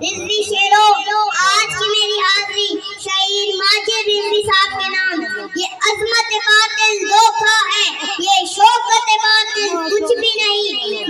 رضوی شیرو، آج کی میری حاضری شہید ماجد رضوی صاحب کے نام. یہ عظمت باطل دھوکا ہے، یہ شوکت باطل کچھ بھی نہیں.